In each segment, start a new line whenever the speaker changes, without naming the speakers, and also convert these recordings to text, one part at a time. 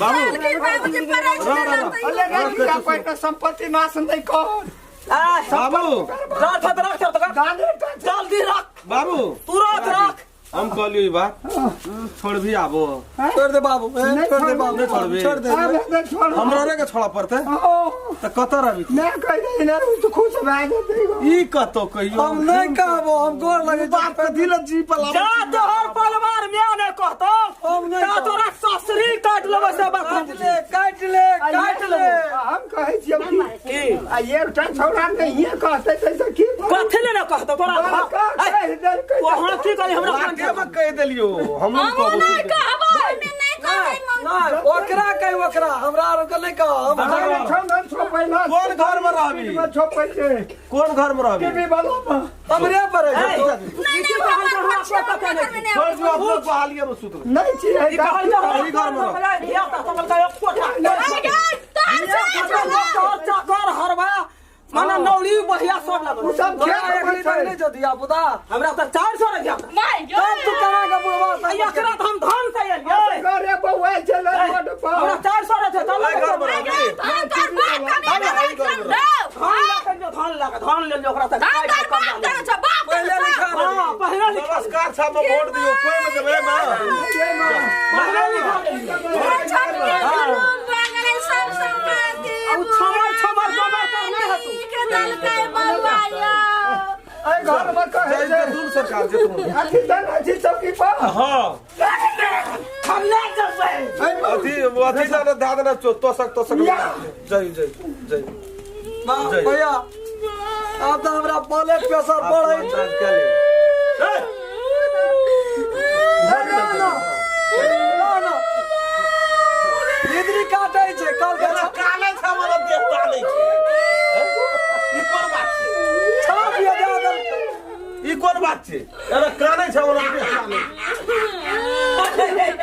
बाबू संपत्ति नाश नहीं कर
बाबू
जल्दी रख
बाबू
तुरंत रख
हम कहलियो ई बात छोड़ भी आबो
छोड़ दे बाबू छोड़ दे बाबू
छोड़ दे हमरा रे के छोड़ा पड़ते त कत रही
मैं कह दे ना तू खुश भाग देगो
ई कतो कहियो
हम नहीं कहबो हम गोर लगे
बाप के दिल जी पला
जा तोहर परिवार में ने कहतो
हम नहीं
ता तोरा ससुरी काट लेबे से बात
काट ले हम कहे छी
की
आ ये टाइम छोड़ा नहीं ये कहते तैसे की
कथे ने कहतो तोरा वहां की कही हमरा
के कह देलियो हम
नहीं कहबो मैं नहीं कहै
नहीं ओकरा कह ओकरा हमरा आर के नहीं कह हम छो पहला
कौन घर में रहबी
छो पहले
कौन घर में रहबी
टीवी वाला हमरे पर है
नहीं
छोड़ जो आप लोग बहालिए में सुत
नहीं छी है
घर में या ता समझ का एक कोठा हरबा माना नौली बढ़िया सब लागल
सब नहीं जो दिया बुदा
हमरा त 400 रे दिया
नहीं
तब तू कहां का बुढ़वा
एकरा त हम धन से एलिए
घरे बउआ चले रोड पर
हमरा 400 रे थे तब
घर में रहबी धन ले
ओकरा त
पहले लिखा
हां पहले लिखा
नमस्कार साहब वोट दियो कोई में देबे ना
पहले लिखा अब छमर जमा करने है तू
घर में कहे
जय दूर सरकार जे तुम
अथी दन अथी चौकी पर
हां
हम ले जबे
अथी ना दाद ना तो सक जय
भैया अब तो हमरा ब्लड प्रेशर बढ़ै इधरी काटै छै कल के
काले छ हमरा देवता नहीं ई कोन बात छै
छाप ये दे दल
ई कोन बात छै अरे काने छ हमरा देवता नहीं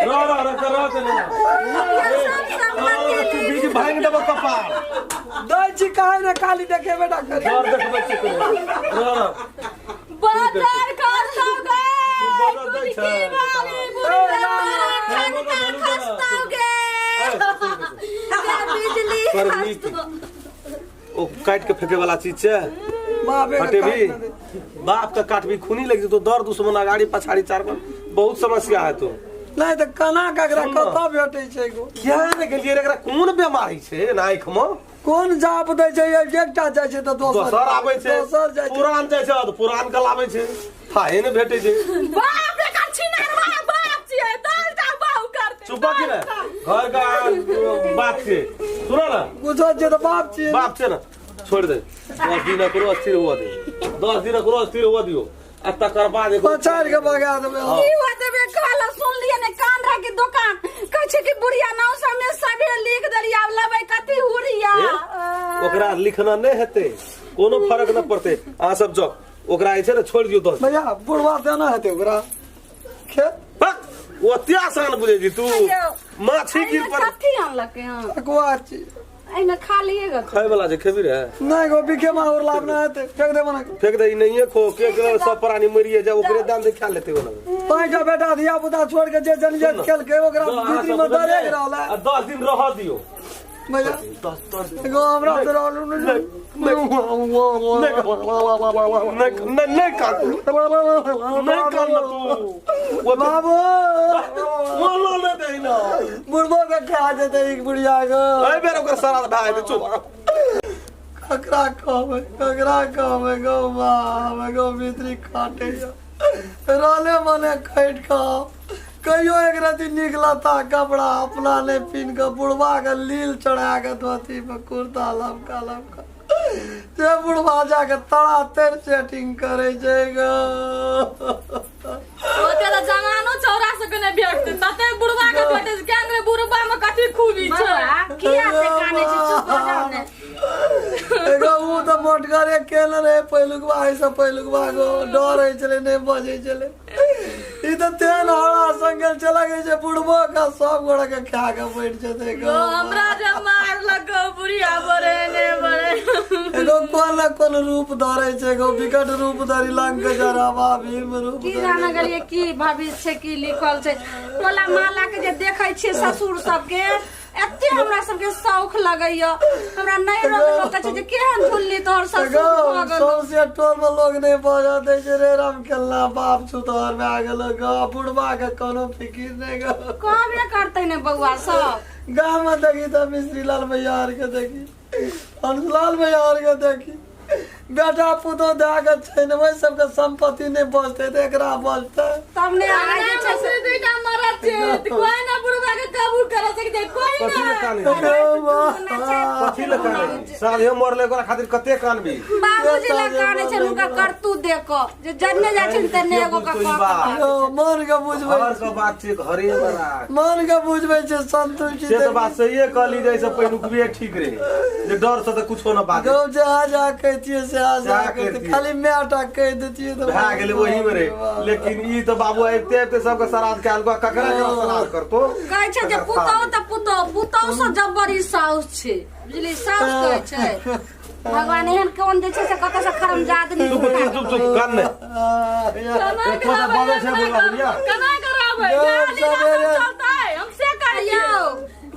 रो तू बीज भांग देबो कपाल
दई छी काहे ने काली देखे बेटा कर
और देखबै छी रो
बाजार कर सके
बदल दै छै
बिजली
ओ काट के फेंके वाला चीज छै हटे भी बाप का काट भी खूनी लग तो दर दुश्मन आगाड़ी पछाड़ी चार पर बहुत समस्या है तो
नहीं तो कना ककरा कत भेटै छै गो
क्या ने गेलिए एकरा कोन बीमारी छै नाइख में
कोन जाप दै छै एकटा जाय छै त
दोसर आबै छै
दोसर जाय छै
पुरान जाय छै तो पुरान कल आबै छै थाहे ने भेटै छै
बाप रे कछिना बाप छियै तोर का बाऊ करते
चुप की ना घर का बात छै सुनो ना
बुझो जे त बाप छी
बाप छै ना छोड़ दे 10 दिन करो अस्थिर हुआ दे 10 दिन करो अस्थिर हुआ दियो आ तकर बाद
पछाड़ के भगा देबे
की होते बे कहला सुन लिए ने कांधा की दुकान कह छै कि बुढ़िया नाव सामने सबे लिख दरिया लेबै कथि हुरिया
ओकरा लिखना नहीं हेते कोनो फर्क न पड़ते आ सब जो ओकरा छै ना छोड़ दियो 10
भैया बुढ़वा देना हेते ओकरा खेत
वो अत्या आसान बुझे जी तू माछी गिर पर
कथि आनलकै हां
अगवा छी
एने खा लिएगा
खाए वाला जे खेबी रे
नहीं गो बिखे में और लाभ ना हेते फेंक दे मना
फेंक दे नहीं है खो के सब प्राणी मरिए जा ओकरे दान दे खा लेते वो ना
पांचटा बेटा दिया पुता छोड़ के जे जन खेल के ओकरा भीतरी में डरे रहला
10 दिन रह दियो
भैया 10 गो हमरा तो रहलु
नहीं कर नहीं कर तू वो
बाबू
बोलो ले दे ना
बुढ़बो के खा देते एक बुढ़िया को
ए बेर ओकर सारा भाई दे चुप
ककरा कहबे गो मां गो भीतरी काटे रहले मने काट का कहियो एक राती निकलता कपड़ा अपना ने पिन के बुढ़वा के लील चढ़ा के धोती में कुर्ता लमका जे बुढ़वा जाके तड़ा तेर सेटिंग करे छै गो
ओते त जमानो 84 के ने भेटते तते बुढ़वा के भेटे के ने बुढ़वा में कथि खूबी छै किया से काने छै चुप हो जाओ ने
एगो उ त मोटगरे केने रे पहिलुकवा ऐसे पहिलुकवा गो डरै छले नहीं बजे छले ई त तेन हड़ा संगल चला गई छै बुढ़बो का सब गोड़ा के खा के बैठ जते गो
हमरा जे मार लगो बुढ़िया बरे ने बरे
एगो कोन रूप धरै छै गो विकट रूप धरि लंक जरावा भीम रूप
की जाना गलिए की भविष्य छै की लिखल छै टोला माला के जे देख
छियै ससुर सबके एते हमरा सबके शौक लगैया हमरा नहीं रोक लोग कहै छै जे केहन झुल्ली तोहर ससुर भऽ गेल
सबसे टोल में लोग नहीं बजा दे छै रे राम केला बाप सुधार में आ गेल ग बुढ़वा के कोनो फिकिर नहीं ग
कहबे करतै ने बउआ सब
गाँव में देखी तो मिस्त्री लाल भैयार के देखी हंसलाल भैयार के देखी बेटा पुतो दे के छै ने वही सबके संपत्ति नहीं बचते तो एकरा बचते
तब ने आगे जे छै से
दुईटा मरद छै कोई ना बुढ़वा के काबू करे सकै कोई
कथी ले
ना
काने कथी ले काने साले मरले ओकरा खातिर कते कानबी
बाबूजी ला काने छै हुनका करतू देखो जे जन्ने जाइ छै तन्ने एगो का
मन के बुझबै
घर के बात छै घरे बड़ा
मन के बुझबै छै संतोष
से तो बात सही है कहली जैसे पहिनुकबे ठीक रहे जे डर से तो कुछो ना बात
गाँव जा कहतिए से आ जा खाली मैटा कह देतिए तो
भए गेलै वही में रहे लेकिन ई तो बाबू आइते सबके श्राद्ध के अलगा ककरा के श्राद्ध करतो
कहै छै जे पुतौ से जबरी साउस छै बुझली साउस कहै छै भगवान एहन कोन जे छै से कत से खरमजाद नहीं
चुप कान ने
कना कराबै चलता है हमसे करियो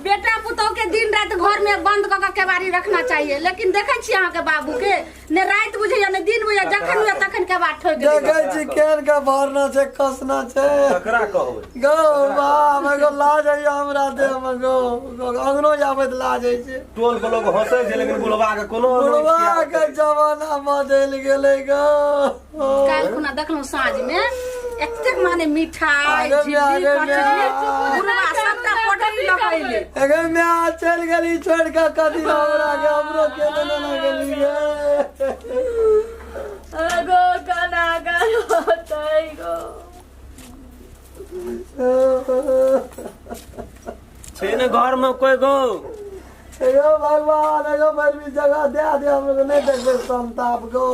बेटा पुतौ के दिन रात घर में बंद क के केवाड़ी रखना चाहिए लेकिन देखे छी अहाँ के बाबू के ने रात बुझैया ने दिन बुझैया जखन हुए तखन केवाड़ ठोक दे
देखे छी केन के भरना छै कसना छै
ककरा कहबै
गो बाप एगो लाज है हमरा देह में गो अंगनो जाबे त लाज है छै
टोल के लोग हंसे छै लेकिन बुढ़वा के कोनो
बुढ़वा के जमाना बदल गेलै गो
काल खुना देखलौ साँझ में एते माने मिठाई झिल्ली कचरी बुढ़वा सबटा पटक लगैले
एगे मैं चल गेली छोड़ के कथी हमरा के हमरो के न गेली
गो कना होतै गो
छै ने घर में कोई गो
एगो भगवान एगो बड़ी जगह दे हम लोग नहीं देखबे संताप गो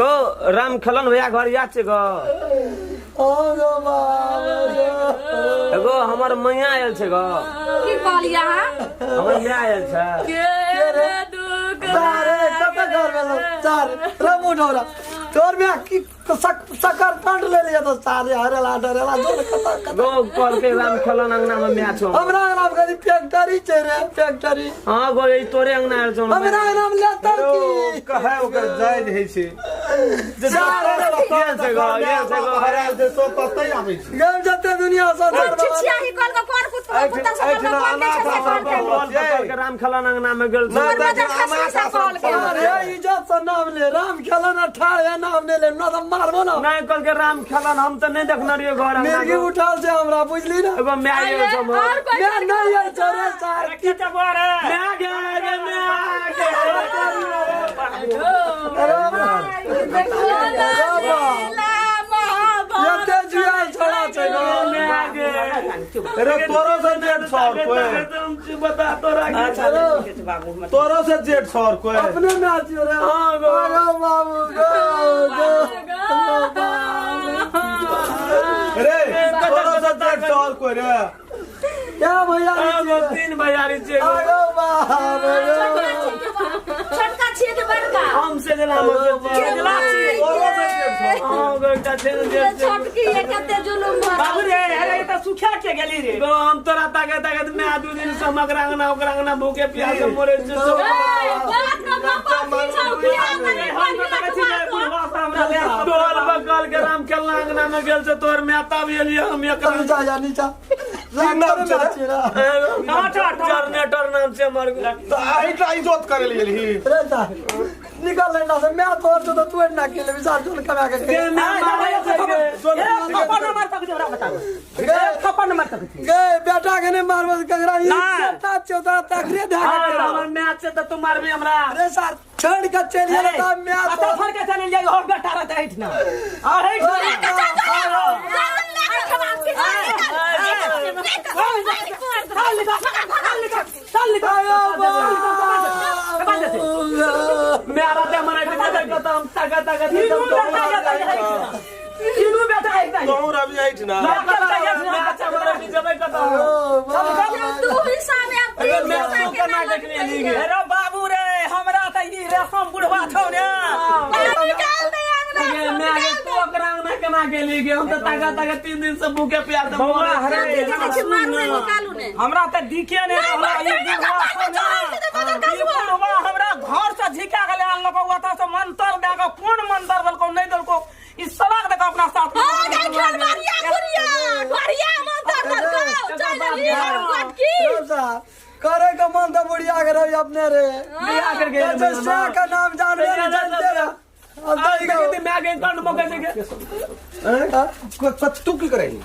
गो राम खलन भैया घर याद छै गो
ओ गो बाप
एगो हमर मैया आयल छै गो
की कहलिया
हमर मैया आयल छै
के रे दुख
सारे कत घर में चार रमु ढोरा तोर में की सकर पंड ले लिया तो सारे हरेला डरेला जोर कत
गो कल के राम खलन अंगना में मैच हो
हमरा नाम करी फैक्ट्री छै रे फैक्ट्री
हां गो ई तोरे अंगना आयल छौ
हमरा नाम लेतर की
कहे ओकर जायज है छै जे
ये से गो
हराल से सो पत्ते आबै छै
गम जते दुनिया संसार
चिचिया ही कल के कोन पुत सब
के राम खलन अंगना में गेल
अरे इज्जत से नाम ले राम खेलन ठाड़ नाम ले न तो मारबो ना
नहीं कल के राम खलन हम तो नहीं देखना रहिए घर
मिर्गी उठाल से हमरा बुझली ना
एगो मैं आयल छौ
मैं नहीं है चोरे सार
की तबर मैं गे
यते जुआल छोड़ा छै
अरे तोरो से जेठ सौर कोई
तुम बता तोरा
तोरो से जेठ सौर कोई
अपने में आछियो रे हां गो बाबू गो
रे तोरो से जेठ सौर कोई रे
क्या भैया
तीन भैयारी छे
गो बाबू
छोटका छिए के बड़का
हमसे जला जला
तोरो से जेठ सौर
हां बेटा छे
छोटकी ये कते जुलुम भर
बाबू रे अरे त सुखा के गेली रे गो हम तोरा ताकत मैं आ दू दिन से मगरांगना भूखे प्यास से मरे छ
बात का पापा की छौ किया
तोर बगल के राम खेलना अंगना में गेल से तोर माता भी एलिए हम एक
नीचा नाम
जनरेटर नाम से मर गया
आइटा इज्जत करे ले गेली
रे निकल लेना से मैं तोड़ तो तू ना के ले विचार जोन कमा के गए बेटा के नहीं मारबो ककरा ई बेटा चौथा तकरे धा के
हमर मैच से तो मार भी हमरा
अरे सर छोड़ के चलिए ना मैं
तो छोड़ के चले जाई और बेटा रहता है इतना और मेरा ते मना के खत्म ताकत इनु बेटा है नहीं
तोर अभी आइठ ना
मैच हमारा भी जबे खत्म
तू ही सामने
अरे मैं तो करना देखने नहीं गए अरे बाबू रे हमरा त ई रेशम बुढ़वा छौ ने
निकाल दे अंगना
मैं तो करांग में के बना के ले गए हम तो ताकत 3 दिन से भूखे प्यासे
बौआ,
मर
अरे,
रहे
देखै छी मारू ने निकालू ने
हमरा त दिखे ने रहला ई बुढ़वा हमरा घर से झिका गेले आन लोग ओता से मंत्र दे के कोन मंत्र दलको नहीं दलको ई सलाह दे के अपना साथ
हां गई घरवारिया घरिया मंतर दरको चल लिया की
करे का मन तो बुढ़िया के रही अपने रे
बियाह कर गए
जैसे का नाम जानते रहे
अब तो मैं आगे कांड मौके से
तू की करेगी